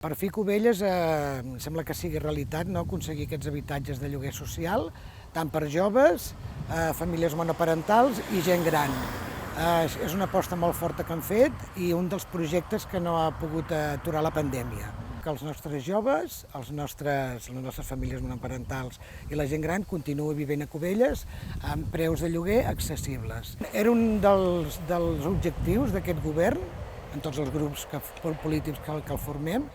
Per fi Cubelles em sembla que sigui realitat, no? Aconseguir aquests habitatges de lloguer social, tant per joves, famílies monoparentals i gent gran. És una aposta molt forta que han fet i un dels projectes que no ha pogut aturar la pandèmia. Que els nostres joves, les nostres famílies monoparentals i la gent gran continua vivint a Cubelles amb preus de lloguer accessibles. Era un dels objectius d'aquest govern, en tots els grups polítics que el formem,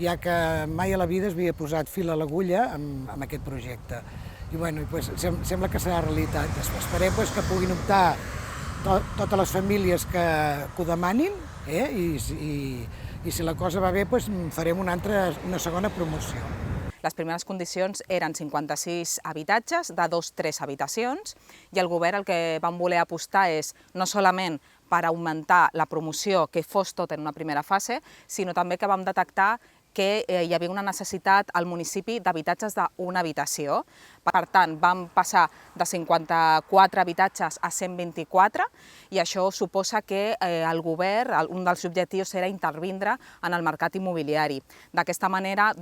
ja que mai a la vida es havia posat fil a l'agulla amb aquest projecte. I bueno, sembla que serà realitat. Esperem que puguin optar totes les famílies que ho demanin, i si la cosa va bé farem una segona promoció. Les primeres condicions eren 56 habitatges de 2-3 habitacions i el govern el que vam voler apostar és no solament per augmentar la promoció, que fos tot en una primera fase, sinó també que vam detectar que hi havia una necessitat al municipi d'habitatges d'una habitació. Per tant, vam passar de 54 habitatges a 124 i això suposa que el govern, un dels objectius era intervindre en el mercat immobiliari. D'aquesta manera,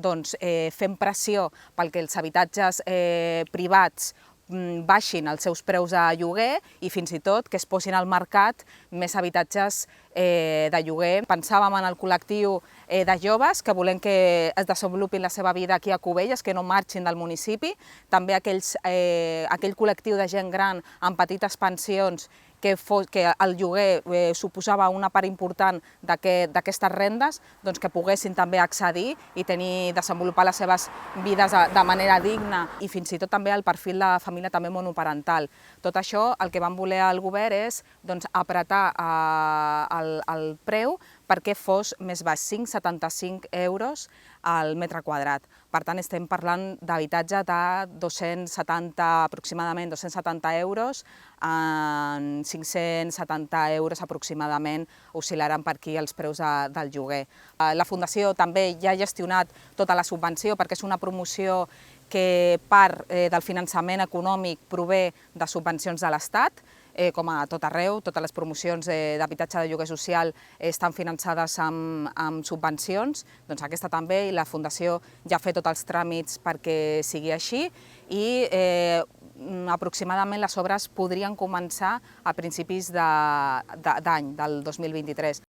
fem pressió perquè els habitatges privats baixin els seus preus de lloguer i fins i tot que es posin al mercat més habitatges de lloguer. Pensàvem en el col·lectiu de joves que volem que es desenvolupin la seva vida aquí a Cubelles, que no marxin del municipi, també aquell col·lectiu de gent gran amb petites pensions que el lloguer suposava una part important d'aquestes rendes, que poguessin també accedir i desenvolupar les seves vides de manera digna i fins i tot també el perfil de família també monoparental. Tot això el que vam voler al govern és apretar el preu perquè fos més baix, 5,75 euros al metre quadrat. Per tant, estem parlant d'habitatge de aproximadament 270 euros, 570 euros aproximadament oscil·laran per aquí els preus del lloguer. La Fundació també ja ha gestionat tota la subvenció perquè és una promoció que part del finançament econòmic prové de subvencions de l'Estat, com a tot arreu, totes les promocions d'habitatge de lloguer social estan finançades amb subvencions, doncs aquesta també, i la Fundació ja ha fet tots els tràmits perquè sigui així i aproximadament les obres podrien començar a principis d'any, del 2023.